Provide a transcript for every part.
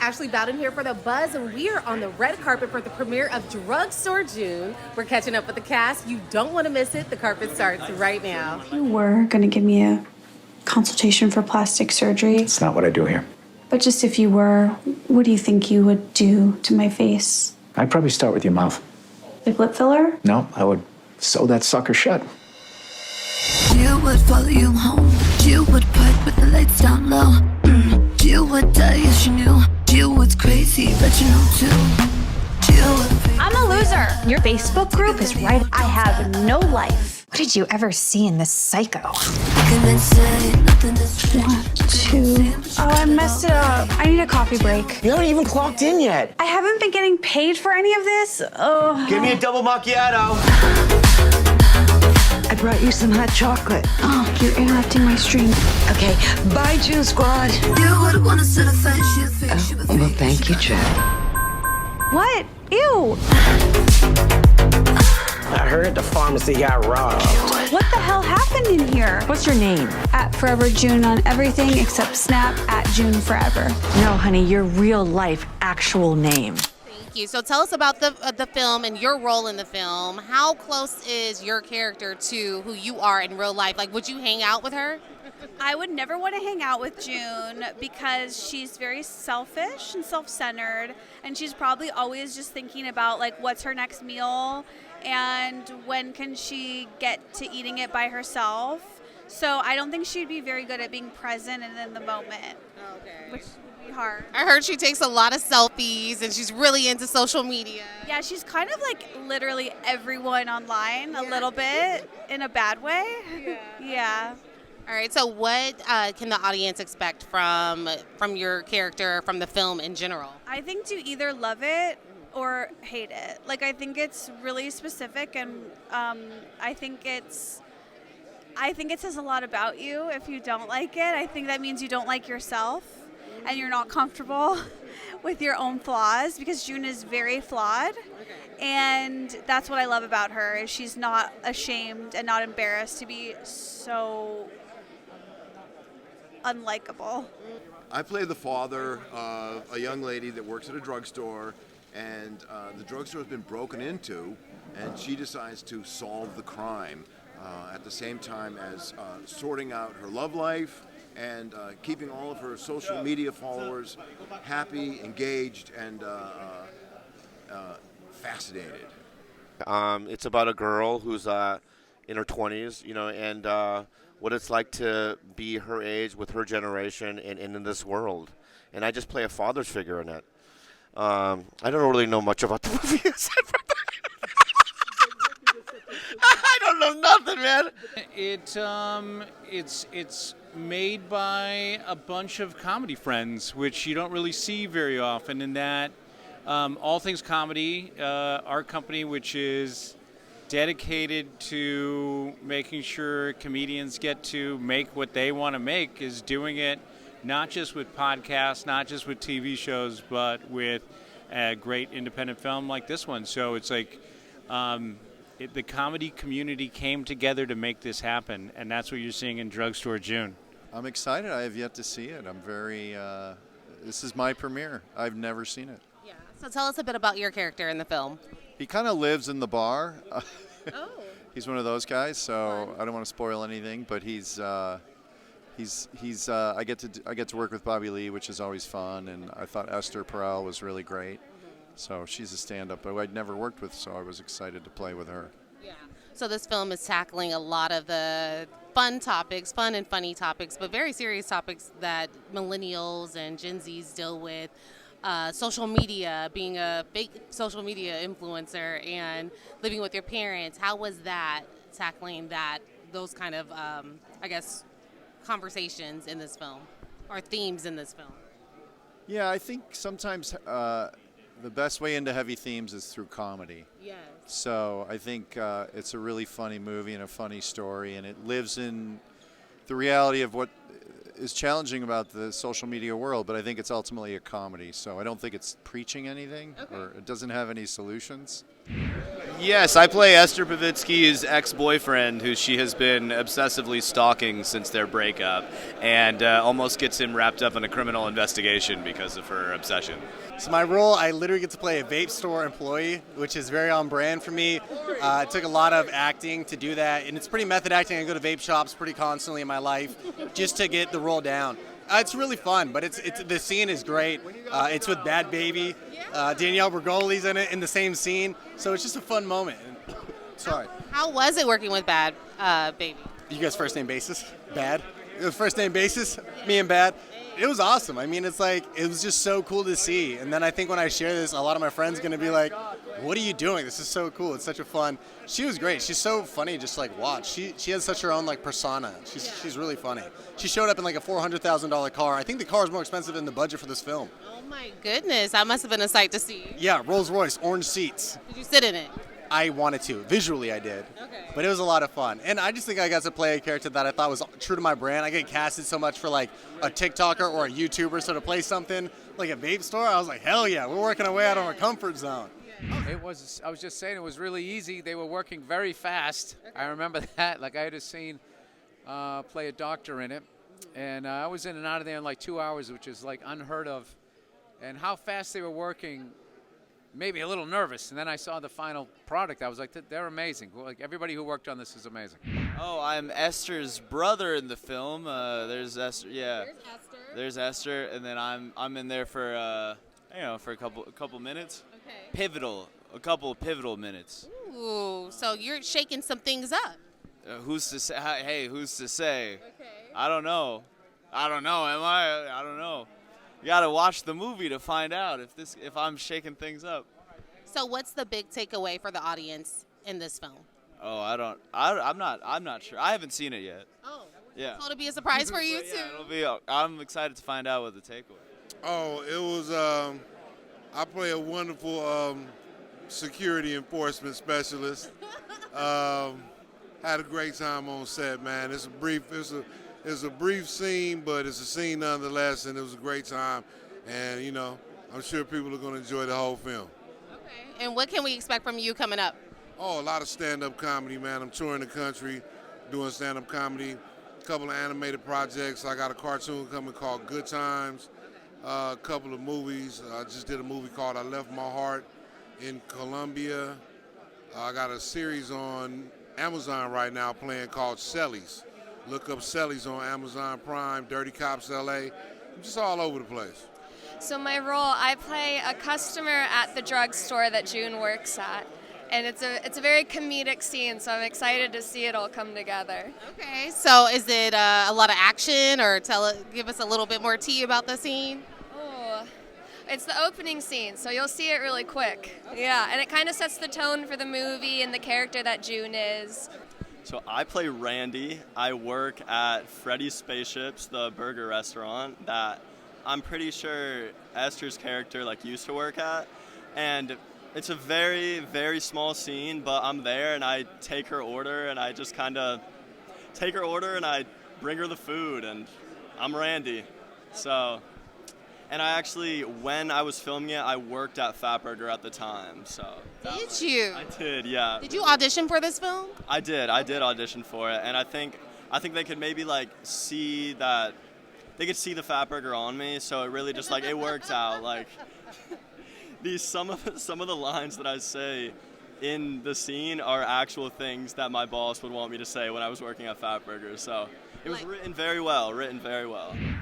Ashley Bowden here for The Buzz, and we are on the red carpet for the premiere of Drugstore June. We're catching up with the cast. You don't want to miss it. The carpet starts right now. You were going to give me a consultation for plastic surgery. It's not what I do here. But just if you were, what do you think you would do to my face? I'd probably start with your mouth. Like lip filler? No, I would sew that sucker shut. Jill would follow you home. Jill would park with the lights down low. Jill would die if she knew. Jill was crazy, but you know too. Jill would... I'm a loser. Your Facebook group is right. I have no life. What did you ever see in this psycho? 1, 2. Oh, I messed it up. I need a coffee break. You haven't even clocked in yet. I haven't been getting paid for any of this. Oh. Give me a double macchiato. I brought you some hot chocolate. Oh, you're interrupting my stream. Okay, bye, June Squad. You would wanna set a fight, she'll fix you with Well, me. thank you, Chad. What? Ew. I heard the pharmacy got robbed. What the hell happened in here? What's your name? At Forever June on everything except Snap at June Forever. No, honey, your real life, actual name. Thank you. So tell us about the film and your role in the film. How close is your character to who you are in real life? Like, would you hang out with her? I would never want to hang out with June because she's very selfish and self-centered, and she's probably always just thinking about like what's her next meal and when can she get to eating it by herself. So I don't think she'd be very good at being present and in the moment. Okay. Which would be hard. I heard she takes a lot of selfies and she's really into social media. Yeah, she's kind of like literally everyone online a little bit in a bad way. Yeah. All right, so what can the audience expect from your character, from the film in general? I think to either love it or hate it. Like, I think it's really specific, and I think it says a lot about you if you don't like it. I think that means you don't like yourself and you're not comfortable with your own flaws, because June is very flawed. And that's what I love about her, is she's not ashamed and not embarrassed to be so unlikable. I play the father of a young lady that works at a drugstore, and the drugstore has been broken into, and she decides to solve the crime at the same time as sorting out her love life and keeping all of her social media followers happy, engaged, and fascinated. It's about a girl who's in her 20s, and what it's like to be her age with her generation and in this world. And I just play a father's figure in it. I don't really know much about the movie except for that. I don't know nothing, man. It's made by a bunch of comedy friends, which you don't really see very often. In that, All Things Comedy, our company, which is dedicated to making sure comedians get to make what they want to make, is doing it not just with podcasts, not just with TV shows, but with a great independent film like this one. So it's like the comedy community came together to make this happen, and that's what you're seeing in Drugstore June. I'm excited. I have yet to see it. I'm very, this is my premiere. I've never seen it. Yeah. So tell us a bit about your character in the film. He kind of lives in the bar. Oh. He's one of those guys, so I don't want to spoil anything, but he's I get to work with Bobby Lee, which is always fun, and I thought Esther Perel was really great. So she's a stand-up, but I'd never worked with, so I was excited to play with her. Yeah. So this film is tackling a lot of the fun and funny topics, but very serious topics that millennials and Gen Zs deal with. Social media, being a fake social media influencer, and living with your parents. How was that, tackling those kind of, conversations in this film, or themes in this film? Yeah, I think sometimes the best way into heavy themes is through comedy. Yes. So I think it's a really funny movie and a funny story, and it lives in the reality of what is challenging about the social media world, but I think it's ultimately a comedy. So I don't think it's preaching anything, or it doesn't have any solutions. Yes, I play Esther Pavitsky's ex-boyfriend, who she has been obsessively stalking since their breakup, and almost gets him wrapped up in a criminal investigation because of her obsession. So my role, I literally get to play a vape store employee, which is very on brand for me. It took a lot of acting to do that, and it's pretty method acting. I go to vape shops pretty constantly in my life just to get the role down. It's really fun, but it's the scene is great. It's with Bad Baby. Danielle Bergoli's in it in the same scene, so it's just a fun moment. Sorry. How was it working with Bad Baby? You guys first name basis? Bad? It was first name basis? Me and Bad? It was awesome. I mean, it's like, it was just so cool to see. And then I think when I share this, a lot of my friends are going to be like, what are you doing? This is so cool. It's such a fun. She was great. She's so funny, just like watch. She has such her own like persona. She's really funny. She showed up in like a $400,000 car. I think the car is more expensive than the budget for this film. Oh my goodness, that must have been a sight to see. Yeah, Rolls Royce, orange seats. Did you sit in it? I wanted to. Visually, I did. Okay. But it was a lot of fun. And I just think I got to play a character that I thought was true to my brand. I get casted so much for like a TikToker or a YouTuber, so to play something like a vape store, I was like, hell yeah, we're working our way out of our comfort zone. It was, I was just saying, it was really easy. They were working very fast. I remember that. Like I had a scene play a doctor in it. And I was in and out of there in like 2 hours, which is like unheard of. And how fast they were working made me a little nervous. And then I saw the final product. I was like, they're amazing. Like everybody who worked on this is amazing. Oh, I'm Esther's brother in the film. There's Esther. Yeah. There's Esther, and then I'm in there for for a couple minutes. Okay. A couple of pivotal minutes. Ooh, so you're shaking some things up. Who's to say? Hey, who's to say? Okay. I don't know. Am I? I don't know. You gotta watch the movie to find out if I'm shaking things up. So what's the big takeaway for the audience in this film? Oh, I'm not sure. I haven't seen it yet. Oh. Yeah. So it'll be a surprise for you too. I'm excited to find out what the takeaway. Oh, it was. I play a wonderful security enforcement specialist. Had a great time on set, man. It's a brief scene, but it's a scene nonetheless, and it was a great time. And I'm sure people are going to enjoy the whole film. Okay. And what can we expect from you coming up? Oh, a lot of stand-up comedy, man. I'm touring the country, doing stand-up comedy. A couple of animated projects. I got a cartoon coming called Good Times. A couple of movies. I just did a movie called I Left My Heart in Colombia. I got a series on Amazon right now playing called Sellies. Look up Sellies on Amazon Prime, Dirty Cops LA. I'm just all over the place. So my role, I play a customer at the drugstore that June works at. And it's a very comedic scene, so I'm excited to see it all come together. Okay, so is it a lot of action, or give us a little bit more tea about the scene? Oh, it's the opening scene, so you'll see it really quick. Okay. Yeah, and it kind of sets the tone for the movie and the character that June is. So I play Randy. I work at Freddy's Spaceships, the burger restaurant that I'm pretty sure Esther's character used to work at. And it's a very, very small scene, but I'm there and I take her order and I just kind of take her order and I bring her the food, and I'm Randy. So, and I actually, when I was filming it, I worked at Fatburger at the time. So. Did you? I did, yeah. Did you audition for this film? I did audition for it, and I think they could maybe see that, they could see the Fatburger on me, so it really just it worked out. Some of the lines that I say in the scene are actual things that my boss would want me to say when I was working at Fatburger. So it was written very well.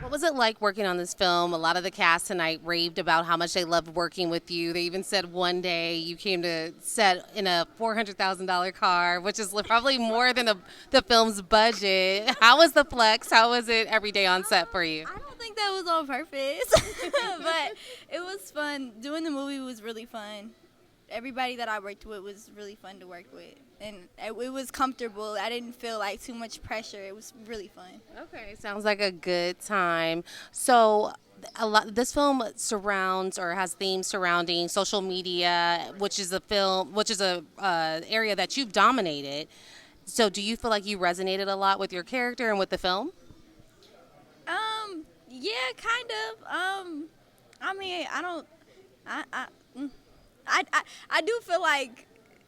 What was it like working on this film? A lot of the cast tonight raved about how much they loved working with you. They even said one day you came to set in a $400,000 car, which is probably more than the film's budget. How was the flex? How was it every day on set for you? I don't think that was on purpose, but it was fun. Doing the movie was really fun. Everybody that I worked with was really fun to work with, and it was comfortable. I didn't feel too much pressure. It was really fun. Okay, sounds like a good time. So, this film surrounds or has themes surrounding social media, which is a area that you've dominated. So, do you feel like you resonated a lot with your character and with the film? Yeah, kind of. I mean, I do feel like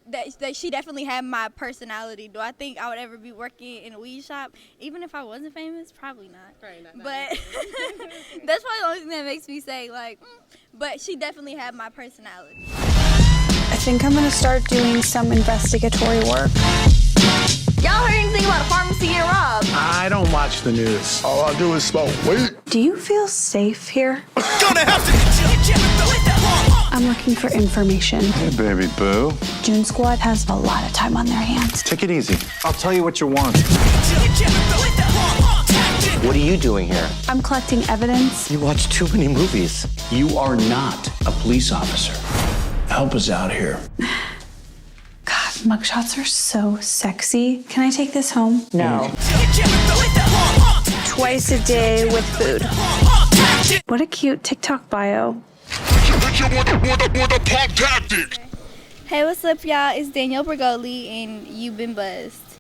that she definitely had my personality. Do I think I would ever be working in a weed shop, even if I wasn't famous? Probably not. Probably not. But that's probably the only thing that makes me say like. But she definitely had my personality. I think I'm gonna start doing some investigatory work. Y'all heard anything about a pharmacy getting robbed? I don't watch the news. All I do is smoke weed. Do you feel safe here? Gonna have to I'm looking for information. Hey, baby boo. June Squad has a lot of time on their hands. Take it easy. I'll tell you what you want. What are you doing here? I'm collecting evidence. You watch too many movies. You are not a police officer. Help us out here. God, mugshots are so sexy. Can I take this home? No. Twice a day with food. What a cute TikTok bio. Hey, what's up, y'all? It's Danielle Bergoli, and you've been buzzed.